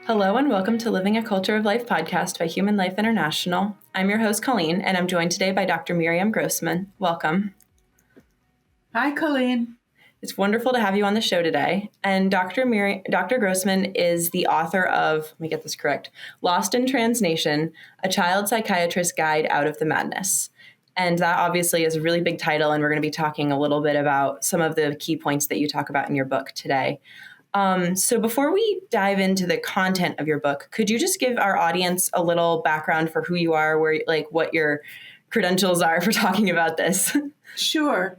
Hello and welcome to Living a Culture of Life podcast by Human Life International. I'm your host, Colleen, and I'm joined today by Dr. Miriam Grossman. Welcome. Hi, Colleen. It's wonderful to have you on the show today. And Dr. Grossman is the author of, let me get this correct, Lost in Transnation, A Child Psychiatrist's Guide Out of the Madness. And that obviously is a really big title, and we're going to be talking a little bit about some of the key points that you talk about in your book today. So before we dive into the content of your book, could you just give our audience a little background for who you are, what your credentials are for talking about this? Sure.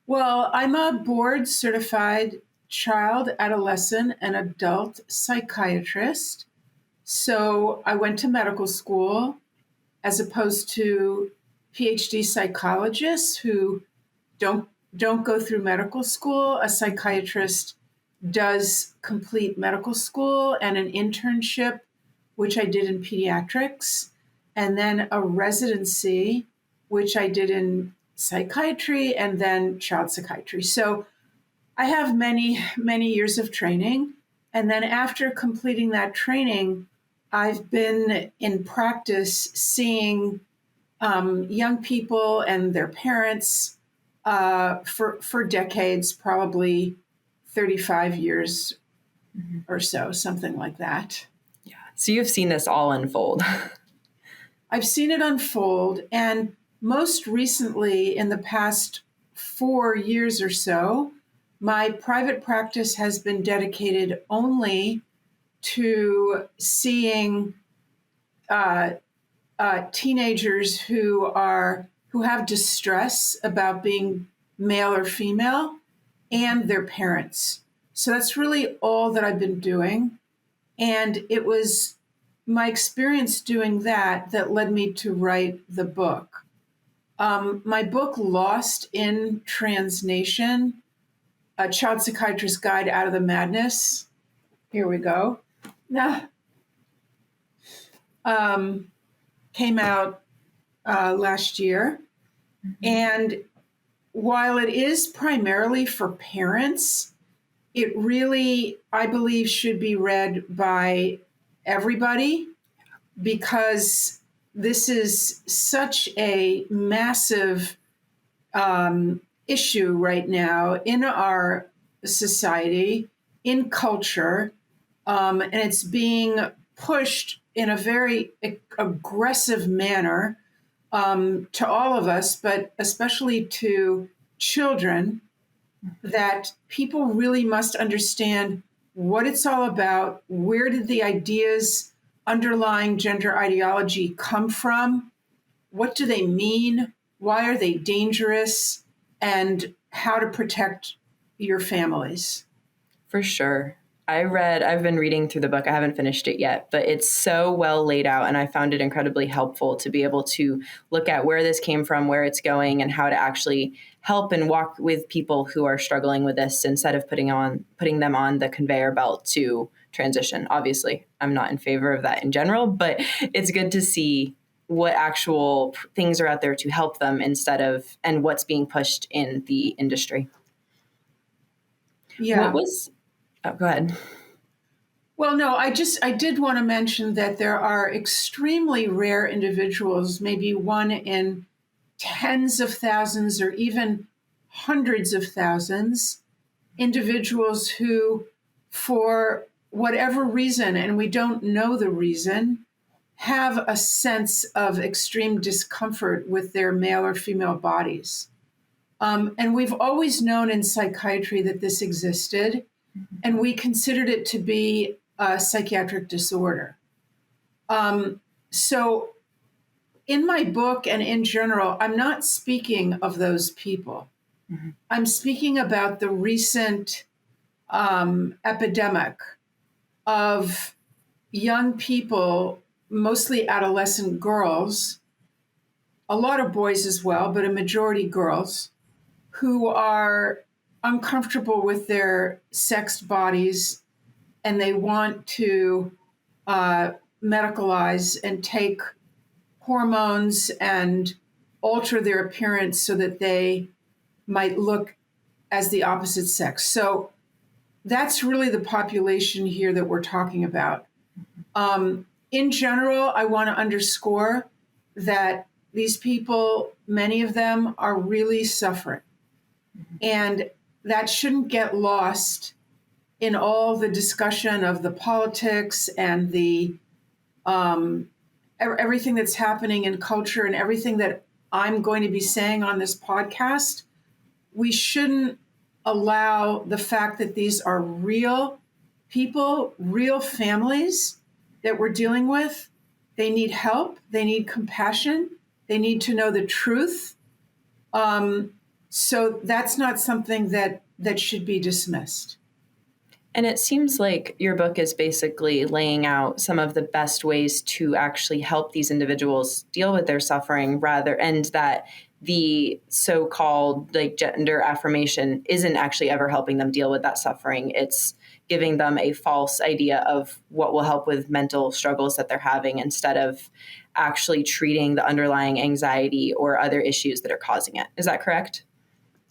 Well, I'm a board-certified child, adolescent, and adult psychiatrist. So I went to medical school as opposed to PhD psychologists who don't go through medical school. A psychiatrist does complete medical school and an internship, which I did in pediatrics, and then a residency, which I did in psychiatry and then child psychiatry. So I have many, many years of training. And then after completing that training, I've been in practice seeing young people and their parents for decades, probably 35 years or so, something like that. Yeah. So you've seen this all unfold. I've seen it unfold. And most recently, in the past 4 years or so, my private practice has been dedicated only to seeing teenagers who have distress about being male or female, and their parents. So that's really all that I've been doing. And it was my experience doing that led me to write the book. My book, Lost in Transnation, A Child Psychiatrist's Guide Out of the Madness. Here we go. Came out last year. And while it is primarily for parents, it really, I believe, should be read by everybody because this is such a massive issue right now in our society, in culture, and it's being pushed in a very aggressive manner to all of us, but especially to children, that people really must understand what it's all about. Where did the ideas underlying gender ideology come from? What do they mean? Why are they dangerous? And how to protect your families. For sure. I've been reading through the book. I haven't finished it yet, but it's so well laid out. And I found it incredibly helpful to be able to look at where this came from, where it's going, and how to actually help and walk with people who are struggling with this instead of putting them on the conveyor belt to transition. Obviously, I'm not in favor of that in general, but it's good to see what actual things are out there to help them and what's being pushed in the industry. Yeah. Go ahead. Well, no, I did want to mention that there are extremely rare individuals, maybe one in tens of thousands or even hundreds of thousands, individuals who, for whatever reason, and we don't know the reason, have a sense of extreme discomfort with their male or female bodies. And we've always known in psychiatry that this existed. And we considered it to be a psychiatric disorder. So in my book and in general, I'm not speaking of those people. Mm-hmm. I'm speaking about the recent epidemic of young people, mostly adolescent girls, a lot of boys as well, but a majority girls, who are uncomfortable with their sexed bodies, and they want to medicalize and take hormones and alter their appearance so that they might look as the opposite sex. So that's really the population here that we're talking about. In general, I want to underscore that these people, many of them are really suffering. And that shouldn't get lost in all the discussion of the politics and the everything that's happening in culture and everything that I'm going to be saying on this podcast. We shouldn't allow the fact that these are real people, real families that we're dealing with. They need help. They need compassion. They need to know the truth. So that's not something that should be dismissed. And it seems like your book is basically laying out some of the best ways to actually help these individuals deal with their suffering and that the so-called like gender affirmation isn't actually ever helping them deal with that suffering. It's giving them a false idea of what will help with mental struggles that they're having instead of actually treating the underlying anxiety or other issues that are causing it. Is that correct?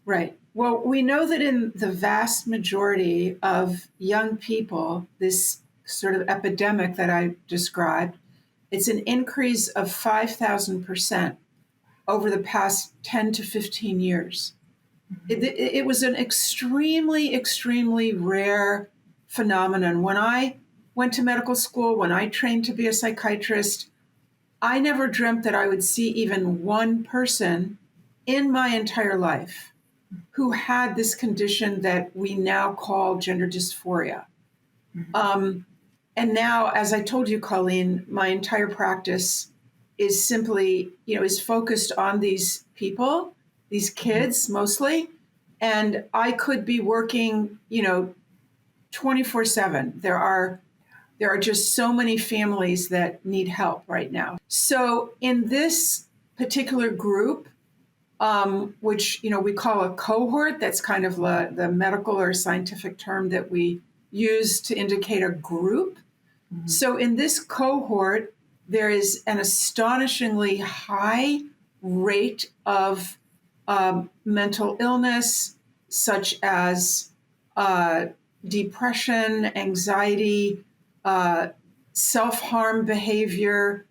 Right. Well, we know that in the vast majority of young people, this sort of epidemic that I described, it's an increase of 5,000% over the past 10 to 15 years. It was an extremely, extremely rare phenomenon. When I went to medical school, when I trained to be a psychiatrist, I never dreamt that I would see even one person in my entire life who had this condition that we now call gender dysphoria. And now, as I told you, Colleen, my entire practice is simply, is focused on these people, these kids mostly. And I could be working, 24/7. There are just so many families that need help right now. So in this particular group, which we call a cohort, that's kind of the medical or scientific term that we use to indicate a group. Mm-hmm. So in this cohort, there is an astonishingly high rate of mental illness, such as depression, anxiety, self-harm behavior,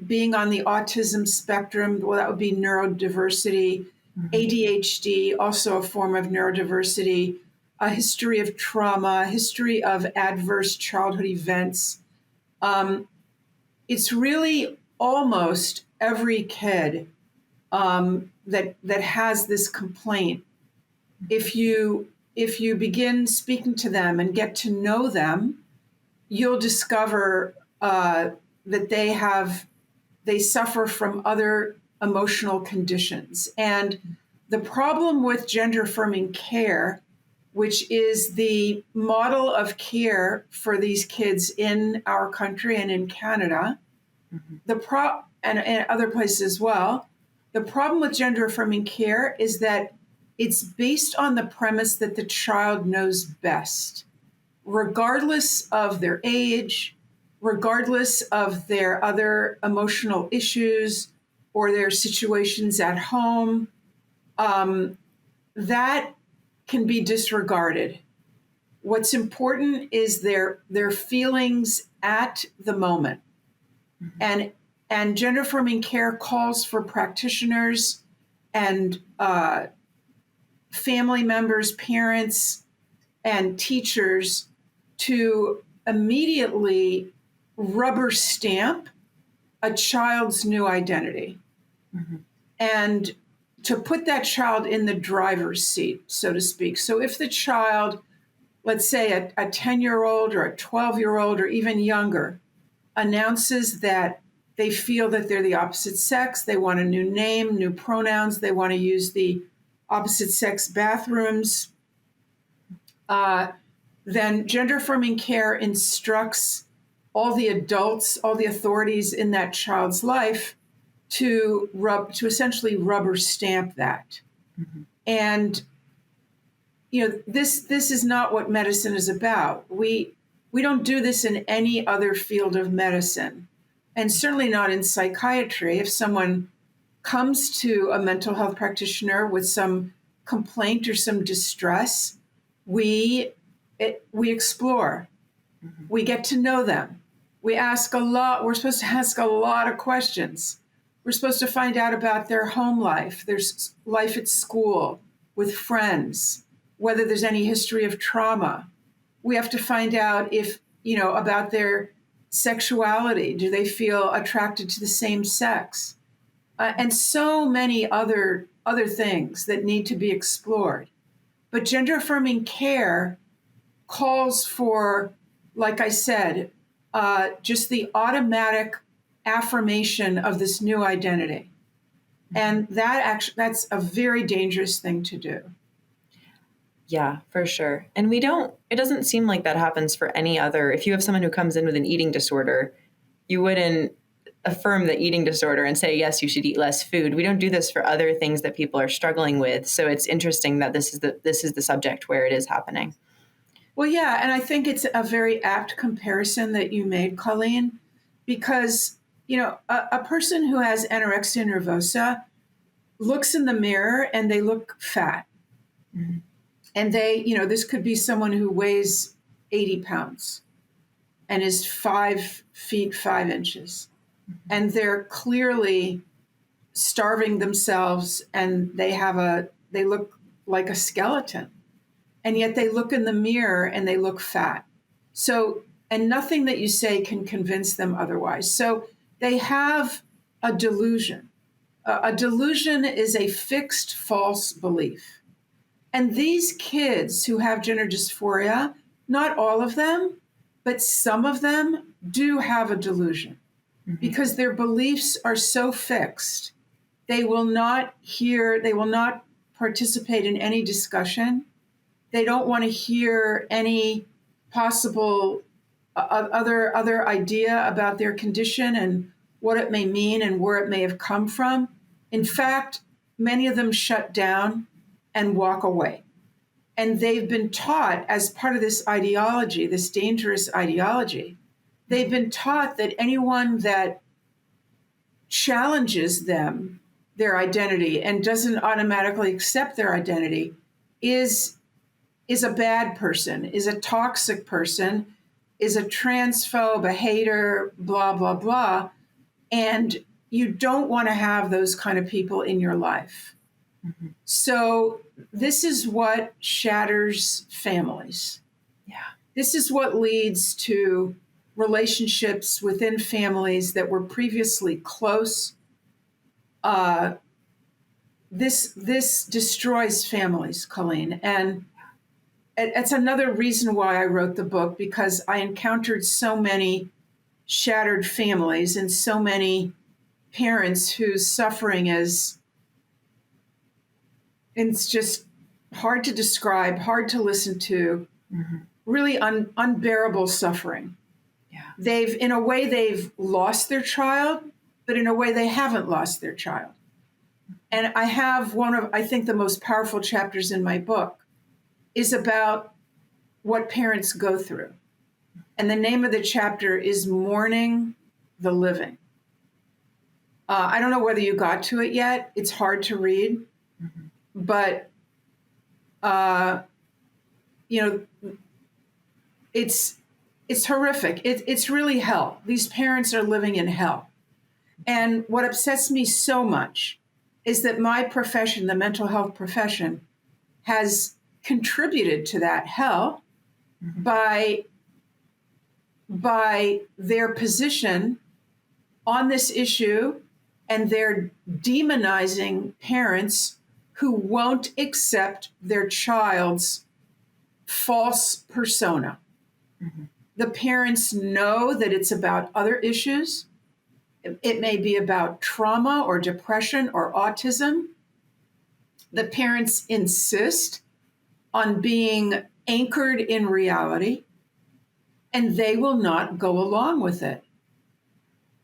being on the autism spectrum. Well, that would be neurodiversity. Mm-hmm. ADHD, also a form of neurodiversity, a history of trauma, a history of adverse childhood events. It's really almost every kid that has this complaint. If you begin speaking to them and get to know them, you'll discover that they suffer from other emotional conditions. And the problem with gender-affirming care, which is the model of care for these kids in our country and in Canada, mm-hmm. and other places as well, the problem with gender-affirming care is that it's based on the premise that the child knows best, regardless of their age, regardless of their other emotional issues or their situations at home. That can be disregarded. What's important is their feelings at the moment. Mm-hmm. And gender-affirming care calls for practitioners and family members, parents, and teachers to immediately rubber stamp a child's new identity. Mm-hmm. And to put that child in the driver's seat, so to speak. So if the child, let's say a 10-year-old or a 12-year-old or even younger, announces that they feel that they're the opposite sex, they want a new name, new pronouns, they want to use the opposite sex bathrooms, then gender-affirming care instructs all the adults, all the authorities in that child's life to essentially rubber stamp that. Mm-hmm. And this is not what medicine is about. We don't do this in any other field of medicine, and certainly not in psychiatry. If someone comes to a mental health practitioner with some complaint or some distress, we explore. Mm-hmm. We get to know them. We ask a lot. We're supposed to ask a lot of questions. We're supposed to find out about their home life, their life at school, with friends, whether there's any history of trauma. We have to find out if, about their sexuality. Do they feel attracted to the same sex? And so many other things that need to be explored. But gender affirming care calls for, like I said, just the automatic affirmation of this new identity. And that's a very dangerous thing to do. Yeah, for sure. And it doesn't seem like that happens for any other. If you have someone who comes in with an eating disorder, you wouldn't affirm the eating disorder and say, yes, you should eat less food. We don't do this for other things that people are struggling with. So it's interesting that this is the subject where it is happening. Well, yeah, and I think it's a very apt comparison that you made, Colleen, because, a person who has anorexia nervosa looks in the mirror and they look fat. Mm-hmm. And this could be someone who weighs 80 pounds and is 5 feet 5 inches. Mm-hmm. And they're clearly starving themselves and they look like a skeleton. And yet they look in the mirror and they look fat. So, and nothing that you say can convince them otherwise. So they have a delusion. A delusion is a fixed false belief. And these kids who have gender dysphoria, not all of them, but some of them do have a delusion because their beliefs are so fixed. They will not participate in any discussion. They don't want to hear any possible other idea about their condition and what it may mean and where it may have come from. In fact, many of them shut down and walk away. And they've been taught, as part of this ideology, this dangerous ideology, they've been taught that anyone that challenges them, their identity, and doesn't automatically accept their identity is a bad person, is a toxic person, is a transphobe, a hater, blah, blah, blah. And you don't want to have those kind of people in your life. Mm-hmm. So this is what shatters families. Yeah. This is what leads to relationships within families that were previously close. This destroys families, Colleen. And it's another reason why I wrote the book, because I encountered so many shattered families and so many parents whose suffering it's just hard to describe, hard to listen to, really unbearable suffering. Yeah. They've lost their child, but in a way they haven't lost their child. And I have one of, I think, the most powerful chapters in my book is about what parents go through. And the name of the chapter is Mourning the Living. I don't know whether you got to it yet. It's hard to read, but, it's horrific. It's really hell. These parents are living in hell. And what upsets me so much is that my profession, the mental health profession, has contributed to that hell by their position on this issue, and they're demonizing parents who won't accept their child's false persona. Mm-hmm. The parents know that it's about other issues. It may be about trauma or depression or autism. The parents insist on being anchored in reality, and they will not go along with it.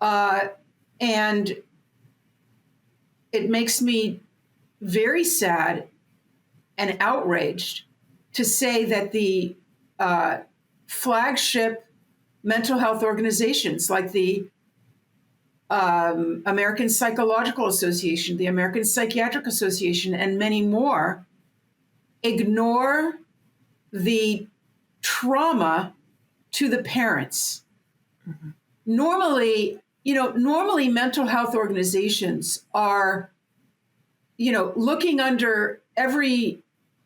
And it makes me very sad and outraged to say that the flagship mental health organizations like the American Psychological Association, the American Psychiatric Association, and many more ignore the trauma to the parents normally, normally mental health organizations are, looking under every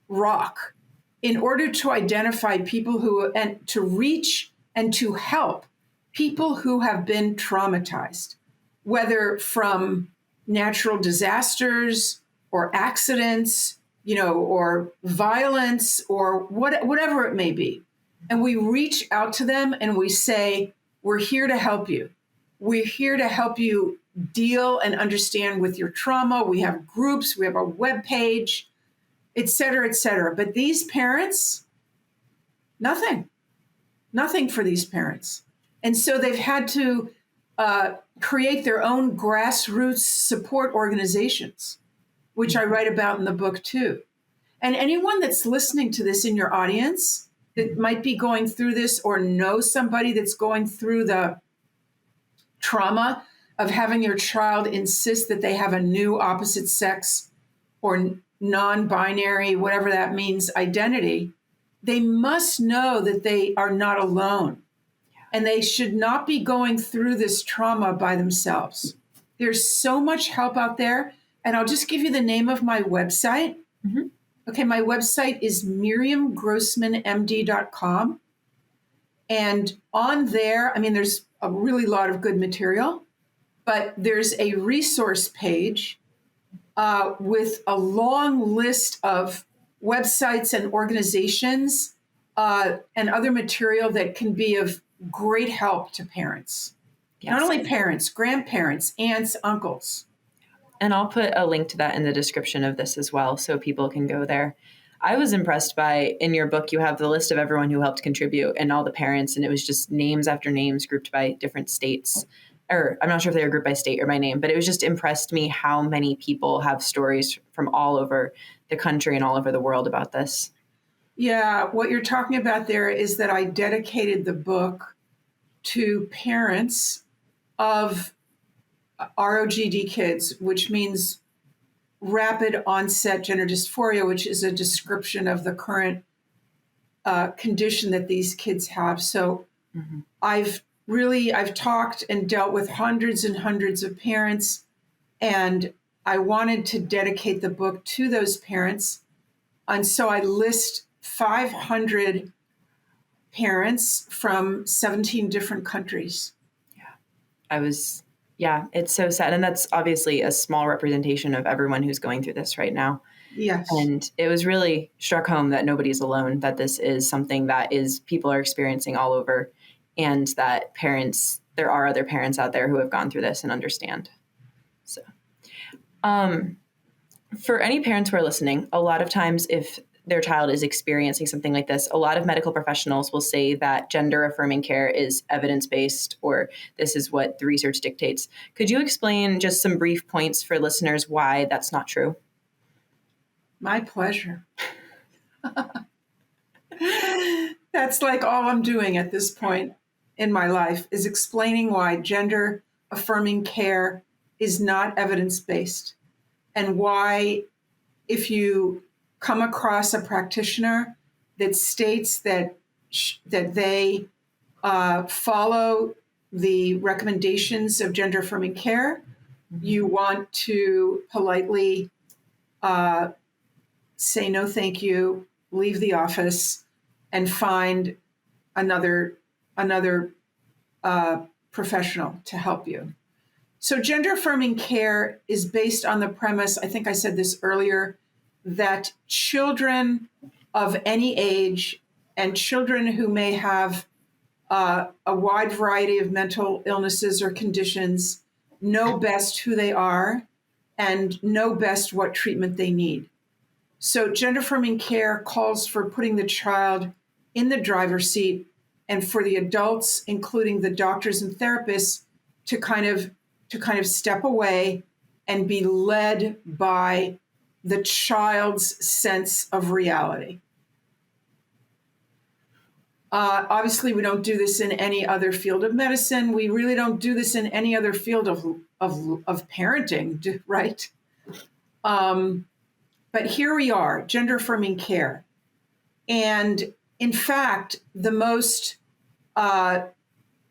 rock in order to identify people and to reach and to help people who have been traumatized, whether from natural disasters or accidents, or violence or whatever it may be. And we reach out to them and we say, we're here to help you. We're here to help you deal and understand with your trauma. We have groups, we have a webpage, et cetera, et cetera. But these parents, nothing for these parents. And so they've had to create their own grassroots support organizations, which I write about in the book too. And anyone that's listening to this in your audience that might be going through this or know somebody that's going through the trauma of having your child insist that they have a new opposite sex or non-binary, whatever that means, identity, they must know that they are not alone. And they should not be going through this trauma by themselves. There's so much help out there. And I'll just give you the name of my website. Mm-hmm. Okay, my website is miriamgrossmanmd.com. And on there, there's a really lot of good material, but there's a resource page with a long list of websites and organizations and other material that can be of great help to parents. Yes. Not only parents, grandparents, aunts, uncles. And I'll put a link to that in the description of this as well, so people can go there. I was impressed by, in your book, you have the list of everyone who helped contribute and all the parents, and it was just names after names grouped by different states. Or I'm not sure if they were grouped by state or by name, but it was just impressed me how many people have stories from all over the country and all over the world about this. Yeah, what you're talking about there is that I dedicated the book to parents of ROGD kids, which means rapid onset gender dysphoria, which is a description of the current condition that these kids have. So mm-hmm. I've talked and dealt with hundreds and hundreds of parents, and I wanted to dedicate the book to those parents. And so I list 500 parents from 17 different countries. Yeah, it's so sad. And that's obviously a small representation of everyone who's going through this right now. Yes. And it was really struck home that nobody's alone, that this is something that people are experiencing all over, and that there are other parents out there who have gone through this and understand. So, for any parents who are listening, a lot of times if their child is experiencing something like this, a lot of medical professionals will say that gender-affirming care is evidence-based, or this is what the research dictates. Could you explain just some brief points for listeners why that's not true? My pleasure. That's like all I'm doing at this point in my life, is explaining why gender-affirming care is not evidence-based, and why if you come across a practitioner that states that they follow the recommendations of gender-affirming care, mm-hmm. you want to politely say no thank you, leave the office, and find another professional to help you. So gender-affirming care is based on the premise, I think I said this earlier, that children of any age and children who may have a wide variety of mental illnesses or conditions know best who they are and know best what treatment they need. So gender-affirming care calls for putting the child in the driver's seat, and for the adults, including the doctors and therapists, to kind of step away and be led by the child's sense of reality. Obviously, we don't do this in any other field of medicine. We really don't do this in any other field of parenting, right? But here we are, gender-affirming care. And in fact, the most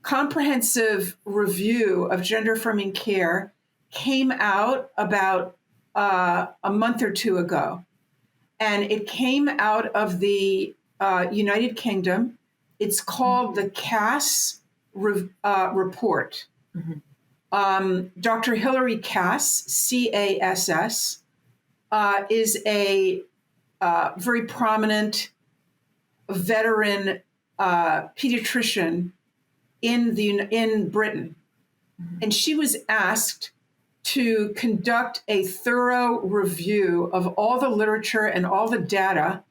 comprehensive review of gender affirming care came out about a month or two ago. And it came out of the United Kingdom. It's called the Cass report. Dr. Hilary Cass, Cass, is a very prominent veteran pediatrician in Britain. And she was asked to conduct a thorough review of all the literature and all the data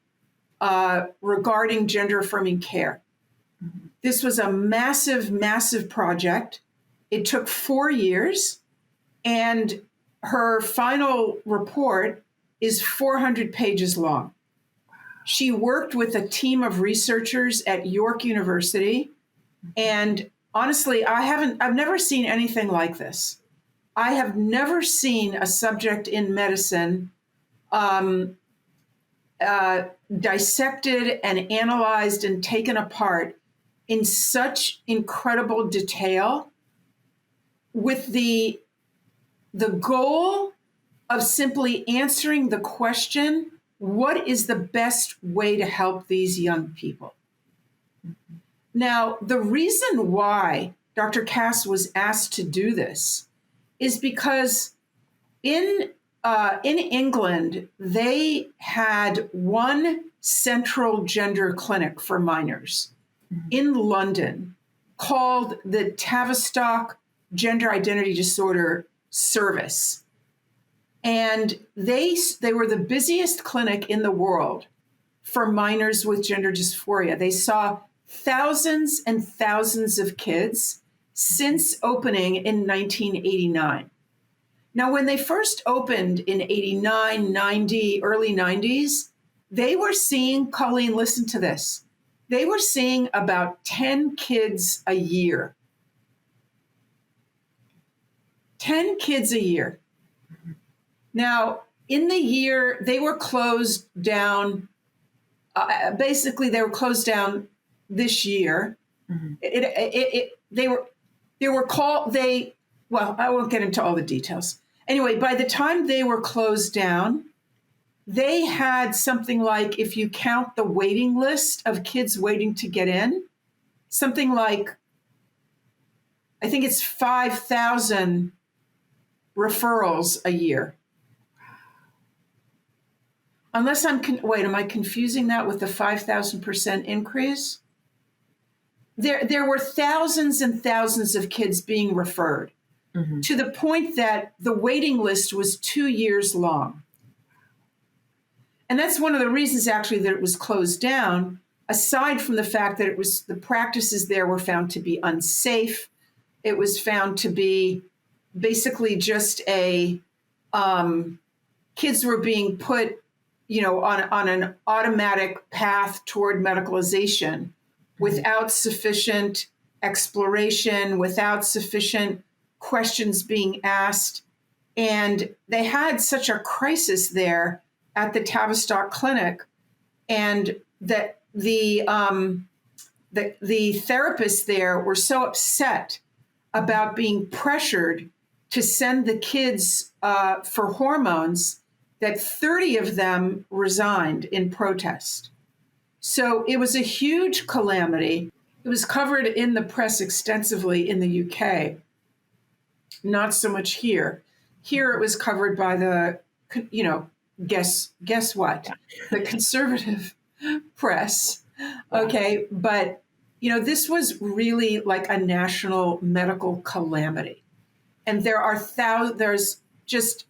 regarding gender affirming care. This was a massive, massive project. It took 4 years, and her final report is 400 pages long. She worked with a team of researchers at York University, and honestly, I've never seen anything like this. I have never seen a subject in medicine dissected and analyzed and taken apart in such incredible detail, with the goal of simply answering the question, what is the best way to help these young people? Now, the reason why Dr. Cass was asked to do this is because in England, they had one central gender clinic for minors in London called the Tavistock Gender Identity Disorder Service. And they were the busiest clinic in the world for minors with gender dysphoria. They saw thousands and thousands of kids since opening in 1989. Now, when they first opened in 89, 90, early 90s, they were seeing, Colleen, listen to this, they were seeing about 10 kids a year. 10 kids a year. Now, in the year, they were closed down, basically they were closed down this year. Well, I won't get into all the details. Anyway, by the time they were closed down, they had something like, if you count the waiting list of kids waiting to get in, something like, I think it's 5,000 referrals a year. Unless am I confusing that with the 5,000% increase? There were thousands and thousands of kids being referred to the point that the waiting list was 2 years long. And that's one of the reasons actually that it was closed down, aside from the fact that the practices there were found to be unsafe. It was found to be basically just kids were being put, on an automatic path toward medicalization without sufficient exploration, without sufficient questions being asked. And they had such a crisis there at the Tavistock Clinic, and that the therapists there were so upset about being pressured to send the kids for hormones that 30 of them resigned in protest. So it was a huge calamity. It was covered in the press extensively in the UK, not so much here. Here it was covered by the, guess what? The conservative press. Okay, but this was really like a national medical calamity. And there's just,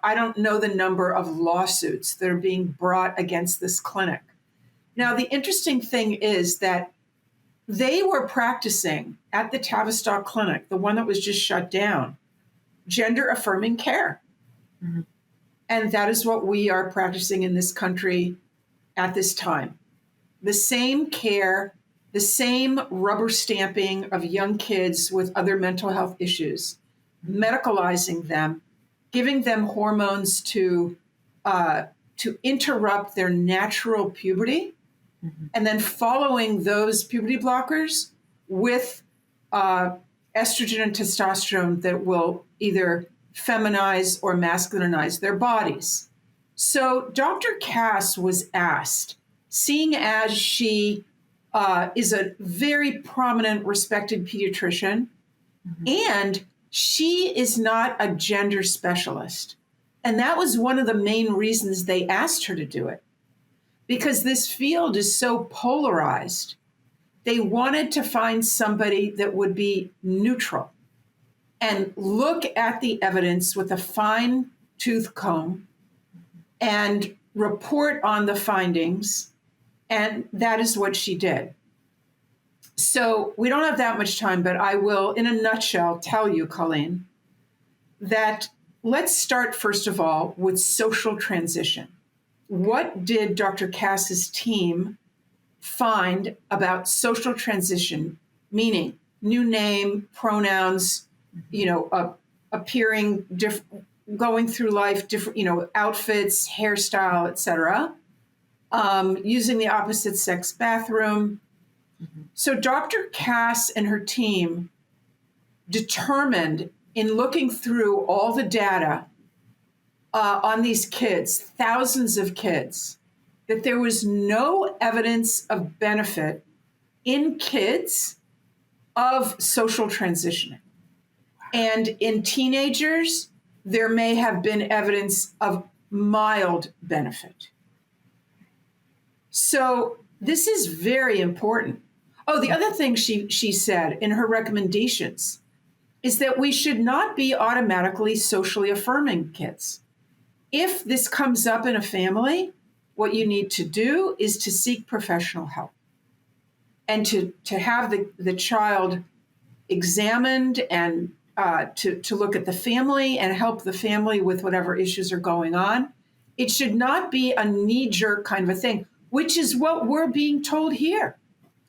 I don't know the number of lawsuits that are being brought against this clinic. Now, the interesting thing is that they were practicing at the Tavistock Clinic, the one that was just shut down, gender-affirming care. Mm-hmm. And that is what we are practicing in this country at this time. The same care, the same rubber stamping of young kids with other mental health issues, medicalizing them, giving them hormones to interrupt their natural puberty, and then following those puberty blockers with estrogen and testosterone that will either feminize or masculinize their bodies. So Dr. Cass was asked, seeing as she is a very prominent, respected pediatrician, and she is not a gender specialist. And that was one of the main reasons they asked her to do it, because this field is so polarized. They wanted to find somebody that would be neutral and look at the evidence with a fine tooth comb and report on the findings. And that is what she did. So we don't have that much time, but I will, in a nutshell, tell you, Colleen, that let's start, first of all, with social transition. What did Dr. Cass's team find about social transition, meaning new name, pronouns, appearing different, going through life, different, outfits, hairstyle, etc., using the opposite sex bathroom. So Dr. Cass and her team determined, in looking through all the data on these kids, thousands of kids, that there was no evidence of benefit in kids of social transitioning. And in teenagers, there may have been evidence of mild benefit. So this is very important. Oh, the other thing she said in her recommendations is that we should not be automatically socially affirming kids. If this comes up in a family, what you need to do is to seek professional help and to have the child examined and to look at the family and help the family with whatever issues are going on. It should not be a knee-jerk kind of a thing, which is what we're being told here.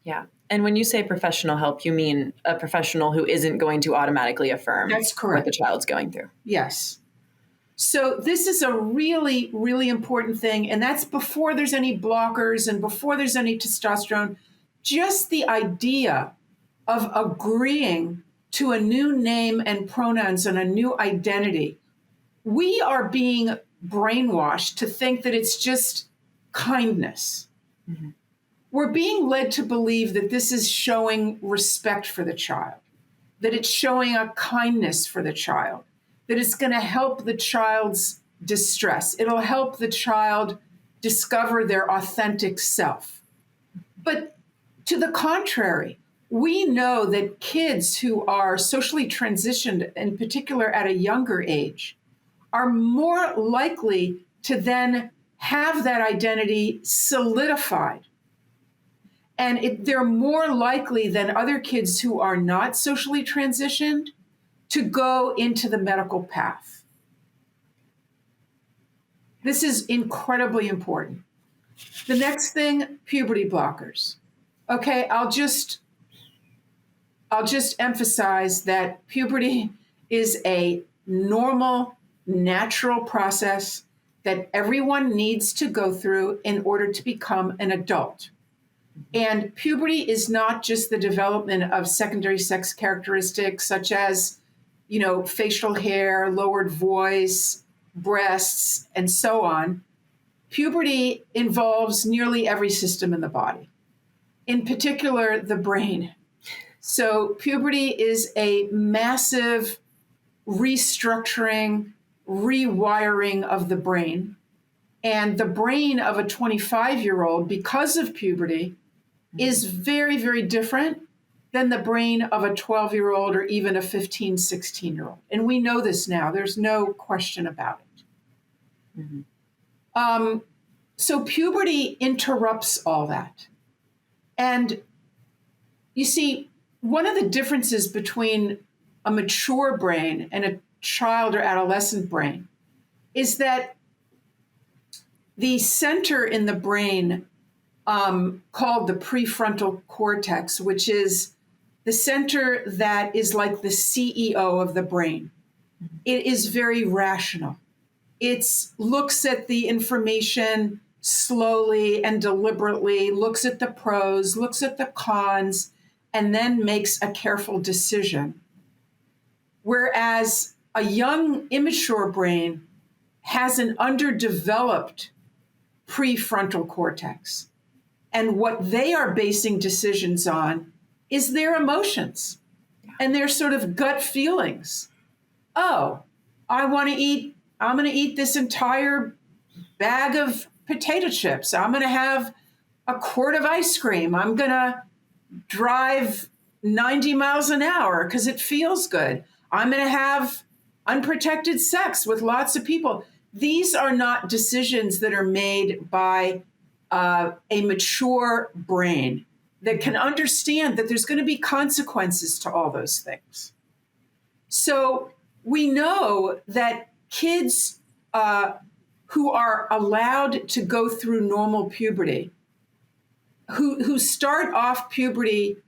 Yeah. And when you say professional help, you mean a professional who isn't going to automatically affirm That's correct. what the child's going through. Yes. So this is a really, really important thing. And that's before there's any blockers and before there's any testosterone. Just the idea of agreeing to a new name and pronouns and a new identity. We are being brainwashed to think that it's just kindness. Mm-hmm. We're being led to believe that this is showing respect for the child, that it's showing a kindness for the child, that it's going to help the child's distress. It'll help the child discover their authentic self. But to the contrary, we know that kids who are socially transitioned, in particular at a younger age, are more likely to then have that identity solidified. And they're more likely than other kids who are not socially transitioned to go into the medical path. This is incredibly important. The next thing, puberty blockers. Okay, I'll just emphasize that puberty is a normal, natural process that everyone needs to go through in order to become an adult. And puberty is not just the development of secondary sex characteristics such as, facial hair, lowered voice, breasts, and so on. Puberty involves nearly every system in the body, in particular the brain. So puberty is a massive restructuring, rewiring of the brain. And the brain of a 25-year-old, because of puberty, is very, very different than the brain of a 12-year-old or even a 15, 16-year-old. And we know this now. There's no question about it. Mm-hmm. So puberty interrupts all that. And you see, one of the differences between a mature brain and a child or adolescent brain is that the center in the brain called the prefrontal cortex, which is the center that is like the CEO of the brain. It is very rational. It looks at the information slowly and deliberately, looks at the pros, looks at the cons, and then makes a careful decision. Whereas a young, immature brain has an underdeveloped prefrontal cortex. And what they are basing decisions on is their emotions and their sort of gut feelings. Oh, I'm going to eat this entire bag of potato chips. I'm going to have a quart of ice cream. I'm going to drive 90 miles an hour because it feels good. I'm going to have unprotected sex with lots of people. These are not decisions that are made by a mature brain that can understand that there's going to be consequences to all those things. So we know that kids who are allowed to go through normal puberty, who start off puberty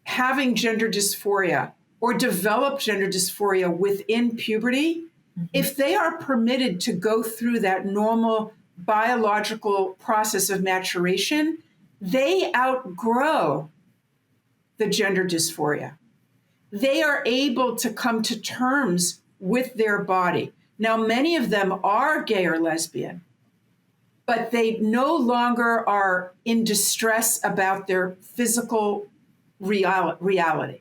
having gender dysphoria or develop gender dysphoria within puberty, if they are permitted to go through that normal biological process of maturation, they outgrow the gender dysphoria. They are able to come to terms with their body. Now, many of them are gay or lesbian, but they no longer are in distress about their physical reality.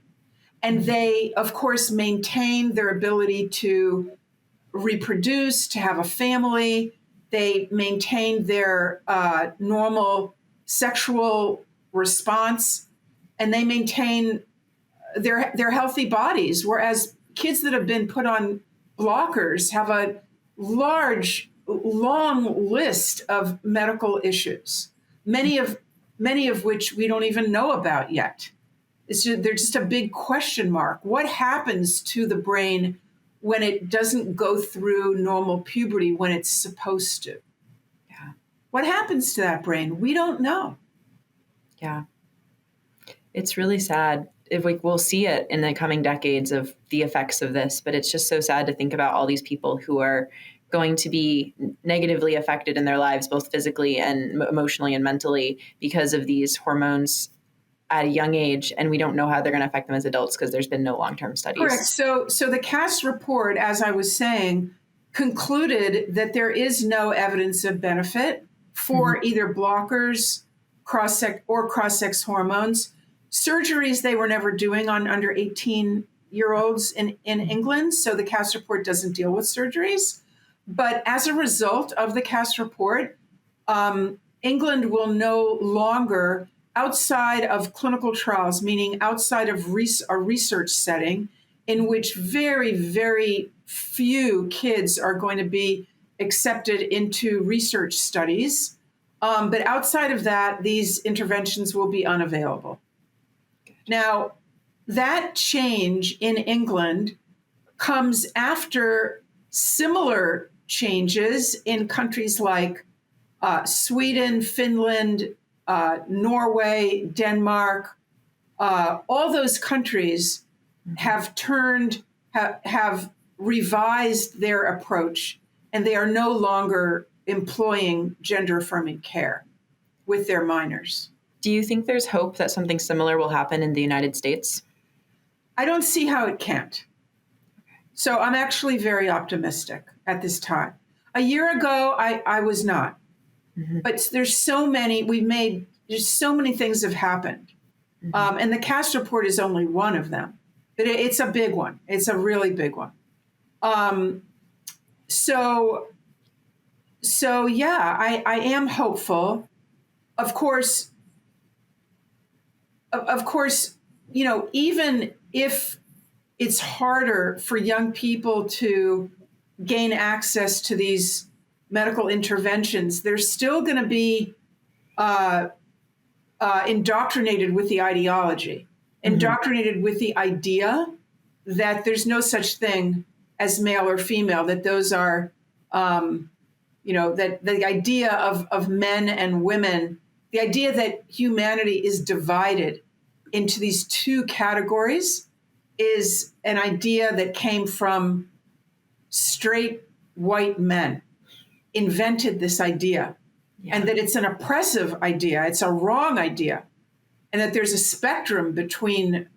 And they, of course, maintain their ability to reproduce, to have a family. They maintain their normal sexual response, and they maintain their healthy bodies. Whereas kids that have been put on blockers have a long list of medical issues, many of which we don't even know about yet. They're just a big question mark. What happens to the brain when it doesn't go through normal puberty when it's supposed to? Yeah. What happens to that brain? We don't know. Yeah. It's really sad. If we'll see it in the coming decades of the effects of this, but it's just so sad to think about all these people who are going to be negatively affected in their lives, both physically and emotionally and mentally, because of these hormones at a young age, and we don't know how they're going to affect them as adults because there's been no long-term studies. Correct. So the CAST report, as I was saying, concluded that there is no evidence of benefit for either blockers, cross-sex hormones. Surgeries they were never doing on under 18-year-olds in England, so the CAST report doesn't deal with surgeries. But as a result of the CAST report, England will no longer, outside of clinical trials, meaning outside of a research setting in which very, very few kids are going to be accepted into research studies. But outside of that, these interventions will be unavailable. Now, that change in England comes after similar changes in countries like Sweden, Finland, Norway, Denmark. All those countries have revised their approach, and they are no longer employing gender-affirming care with their minors. Do you think there's hope that something similar will happen in the United States? I don't see how it can't. So I'm actually very optimistic at this time. A year ago, I was not. But there's so many things have happened. And the CAST report is only one of them. But it's a big one. It's a really big one. So yeah, I am hopeful. Of course, even if it's harder for young people to gain access to these medical interventions, they're still going to be indoctrinated with the ideology, indoctrinated with the idea that there's no such thing as male or female, that those are, that the idea of men and women, the idea that humanity is divided into these two categories is an idea that came from straight white men, invented this idea, and that it's an oppressive idea. It's a wrong idea. and that there's a spectrum between,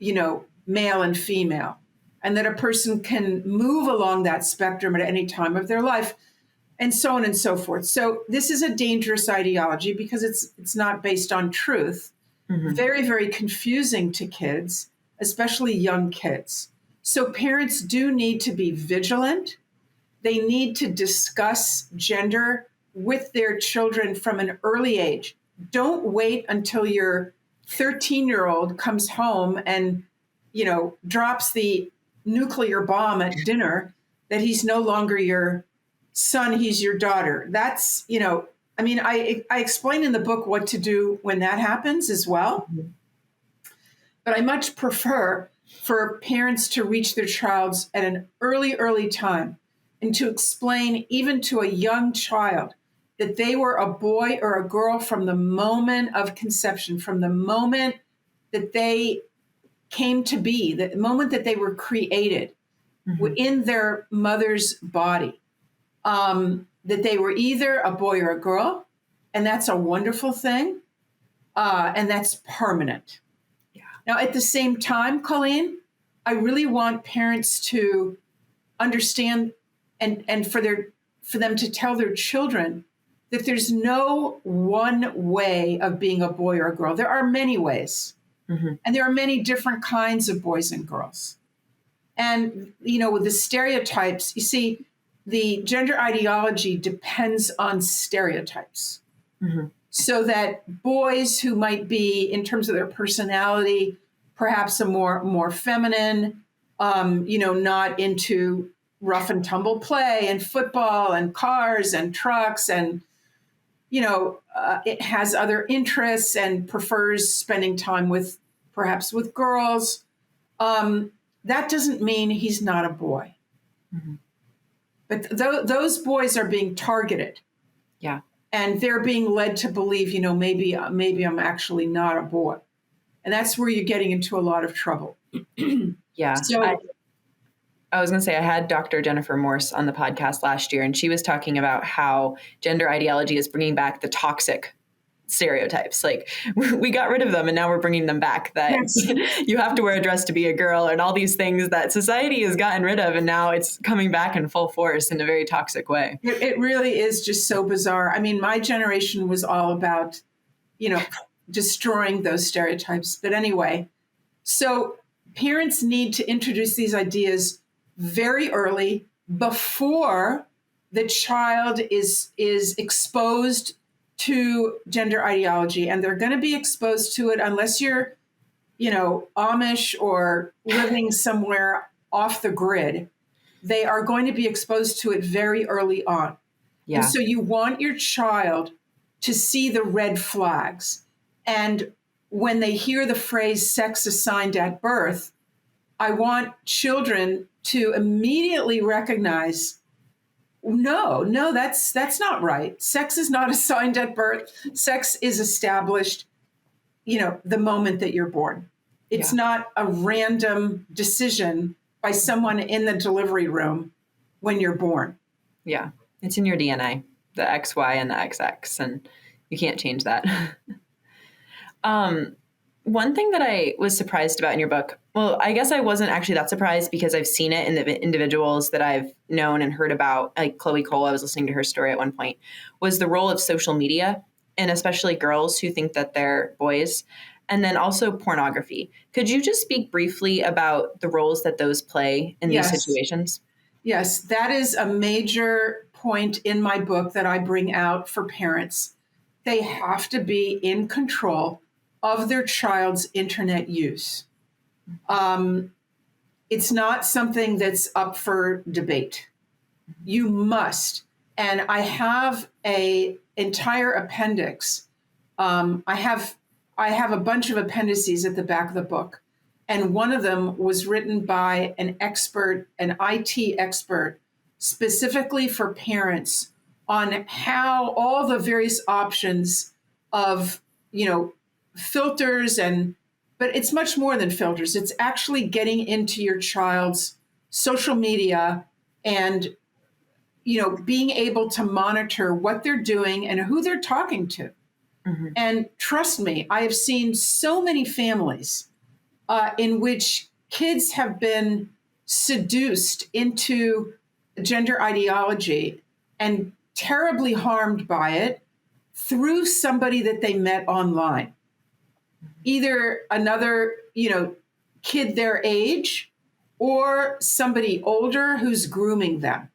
male and female, and that a person can move along that spectrum at any time of their life, and so on and so forth. So this is a dangerous ideology because it's not based on truth. Mm-hmm. Very, very confusing to kids, especially young kids. So parents do need to be vigilant. They need to discuss gender with their children from an early age. Don't wait until your 13-year-old comes home and, drops the nuclear bomb at dinner that he's no longer your son, he's your daughter. That's, I explain in the book what to do when that happens as well. Mm-hmm. But I much prefer for parents to reach their child at an early time and to explain even to a young child that they were a boy or a girl from the moment of conception, from the moment that they came to be, the moment that they were created in their mother's body, that they were either a boy or a girl, and that's a wonderful thing, and that's permanent. Yeah. Now, at the same time, Colleen, I really want parents to understand and for them to tell their children that there's no one way of being a boy or a girl. There are many ways. Mm-hmm. And there are many different kinds of boys and girls. And, with the stereotypes, you see, the gender ideology depends on stereotypes. Mm-hmm. So that boys who might be, in terms of their personality, perhaps a more feminine, not into rough and tumble play and football and cars and trucks and, it has other interests and prefers spending time perhaps with girls. That doesn't mean he's not a boy. Mm-hmm. But those boys are being targeted. Yeah. And they're being led to believe, maybe I'm actually not a boy. And that's where you're getting into a lot of trouble. Yeah. So I was going to say, I had Dr. Jennifer Morse on the podcast last year, and she was talking about how gender ideology is bringing back the toxic stereotypes. Like, we got rid of them and now we're bringing them back, that yes. You have to wear a dress to be a girl and all these things that society has gotten rid of. And now it's coming back in full force in a very toxic way. It really is just so bizarre. I mean, my generation was all about, destroying those stereotypes. But anyway, so parents need to introduce these ideas very early before the child is exposed to gender ideology. And they're going to be exposed to it unless you're, Amish or living somewhere off the grid. They are going to be exposed to it very early on. Yeah. And so you want your child to see the red flags. And when they hear the phrase sex assigned at birth, I want children to immediately recognize, no, that's not right. Sex is not assigned at birth. Sex is established, the moment that you're born. It's not a random decision by someone in the delivery room when you're born. Yeah. It's in your DNA, the XY and the XX, and you can't change that. One thing that I was surprised about in your book, well, I guess I wasn't actually that surprised because I've seen it in the individuals that I've known and heard about, like Chloe Cole, I was listening to her story at one point, was the role of social media, and especially girls who think that they're boys, and then also pornography. Could you just speak briefly about the roles that those play in these situations? Yes, that is a major point in my book that I bring out for parents. They have to be in control of their child's internet use. It's not something that's up for debate. You must. And I have an entire appendix. I have a bunch of appendices at the back of the book. And one of them was written by an expert, an IT expert, specifically for parents on how all the various options of, filters but it's much more than filters. It's actually getting into your child's social media and, being able to monitor what they're doing and who they're talking to. Mhm. And trust me, I have seen so many families in which kids have been seduced into gender ideology and terribly harmed by it through somebody that they met online, either another, kid their age or somebody older who's grooming them.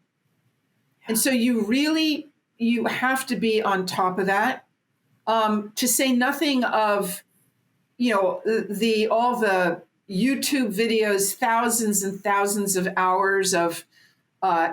And so you have to be on top of that. To say nothing of, the all the YouTube videos, thousands and thousands of hours of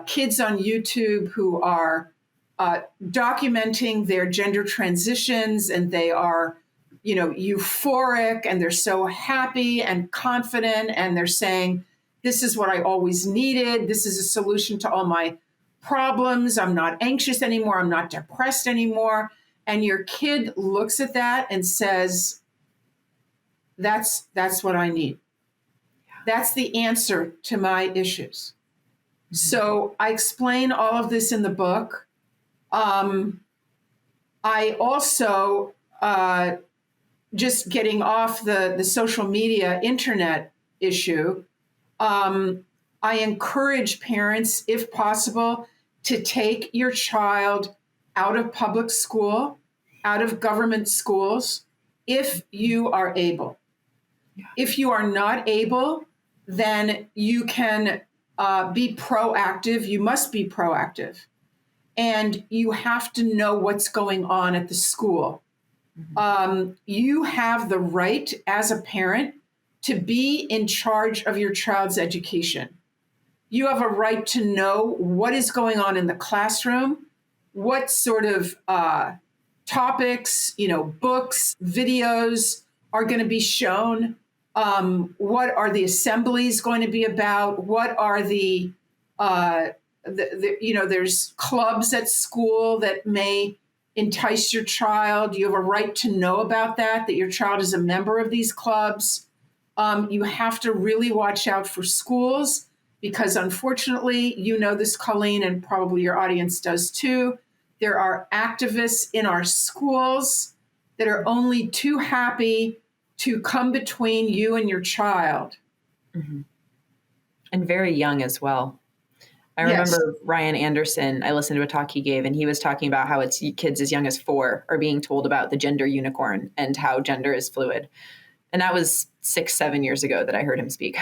kids on YouTube who are documenting their gender transitions, and they are, euphoric, and they're so happy and confident, and they're saying, "This is what I always needed. This is a solution to all my problems. I'm not anxious anymore. I'm not depressed anymore." And your kid looks at that and says, that's what I need. That's the answer to my issues. Mm-hmm. So I explain all of this in the book. I also, just getting off the social media internet issue, I encourage parents, if possible, to take your child out of public school, out of government schools, if you are able. Yeah. If you are not able, then you can be proactive. You must be proactive. And you have to know what's going on at the school. Mm-hmm. You have the right as a parent to be in charge of your child's education. You have a right to know what is going on in the classroom, what sort of topics, books, videos are going to be shown. What are the assemblies going to be about? What are the there's clubs at school that may entice your child. You have a right to know about that your child is a member of these clubs. You have to really watch out for schools because unfortunately, this, Colleen, and probably your audience does too. There are activists in our schools that are only too happy to come between you and your child. Mm-hmm. And very young as well. I remember Ryan Anderson, I listened to a talk he gave, and he was talking about how it's kids as young as 4 are being told about the gender unicorn and how gender is fluid. And that was 6-7 years ago that I heard him speak.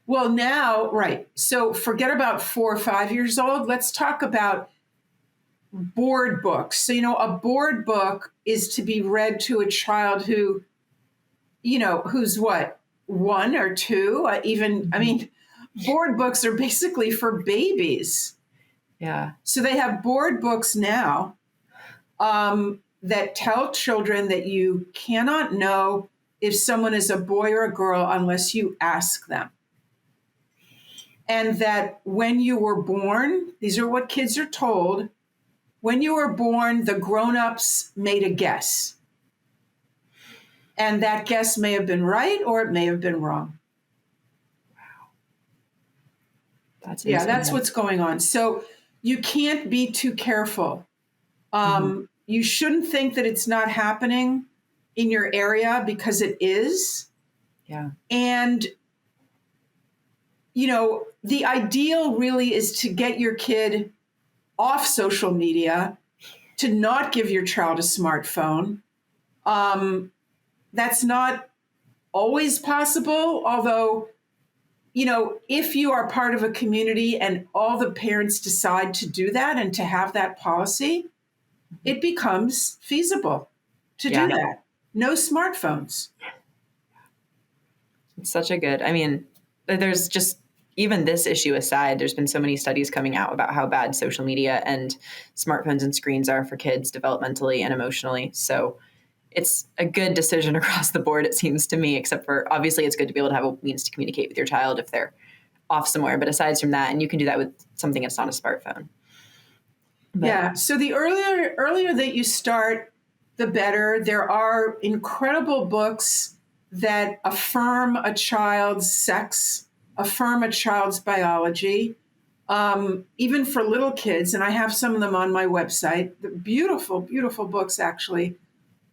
Well, now, right. So forget about 4 or 5 years old. Let's talk about board books. So, a board book is to be read to a child who, who's what, 1 or 2, board books are basically for babies. Yeah. So they have board books now that tell children that you cannot know if someone is a boy or a girl unless you ask them. And that when you were born, these are what kids are told, when you were born, the grown-ups made a guess. And that guess may have been right or it may have been wrong. That's what's going on. So you can't be too careful. You shouldn't think that it's not happening in your area because it is. Yeah. And, the ideal really is to get your kid off social media, to not give your child a smartphone. That's not always possible, although if you are part of a community and all the parents decide to do that and to have that policy, it becomes feasible to do that. No smartphones. It's such a good, there's just, even this issue aside, there's been so many studies coming out about how bad social media and smartphones and screens are for kids developmentally and emotionally. So it's a good decision across the board, it seems to me, except for obviously it's good to be able to have a means to communicate with your child if they're off somewhere. But aside from that, and you can do that with something that's not a smartphone. But, yeah. So the earlier that you start, the better. There are incredible books that affirm a child's sex, affirm a child's biology, even for little kids. And I have some of them on my website. Beautiful, beautiful books, actually.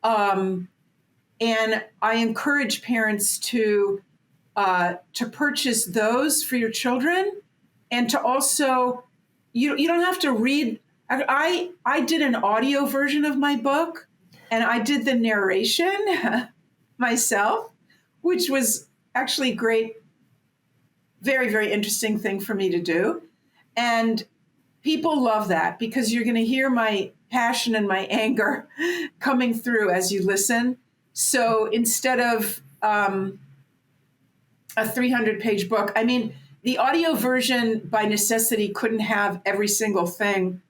And I encourage parents to purchase those for your children, and to also, you don't have to read. I did an audio version of my book, and I did the narration myself, which was actually great, very, very interesting thing for me to do. And people love that because you're going to hear my passion and my anger coming through as you listen. So instead of a 300-page book, I mean, the audio version by necessity couldn't have every single thing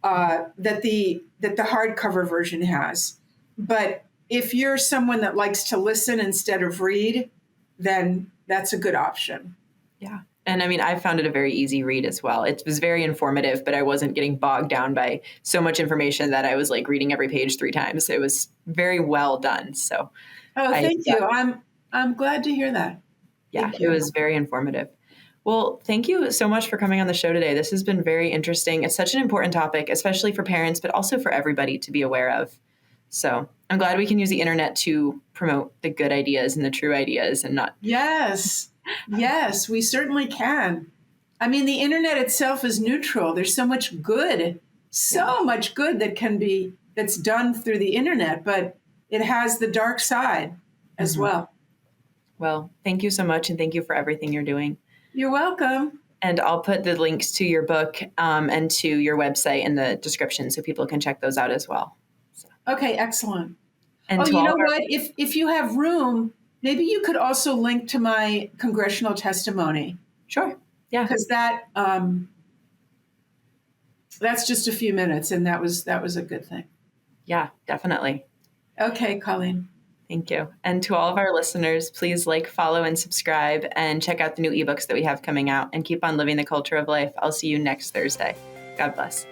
that the hardcover version has. But if you're someone that likes to listen instead of read, then that's a good option. Yeah. And I mean, I found it a very easy read as well. It was very informative, but I wasn't getting bogged down by so much information that I was like reading every page 3 times. It was very well done. So, thank you. I'm glad to hear that. Yeah, it was very informative. Well, thank you so much for coming on the show today. This has been very interesting. It's such an important topic, especially for parents, but also for everybody to be aware of. So I'm glad we can use the internet to promote the good ideas and the true ideas and not. Yes, we certainly can. I mean, the internet itself is neutral. There's so much good, much good that's done through the internet, but it has the dark side as well. Well, thank you so much. And thank you for everything you're doing. You're welcome. And I'll put the links to your book and to your website in the description so people can check those out as well. So. Okay, excellent. And you know what? If you have room, maybe you could also link to my congressional testimony. Sure. Yeah. Because that's just a few minutes, and that was a good thing. Yeah, definitely. Okay, Colleen. Thank you. And to all of our listeners, please like, follow, and subscribe, and check out the new ebooks that we have coming out, and keep on living the culture of life. I'll see you next Thursday. God bless.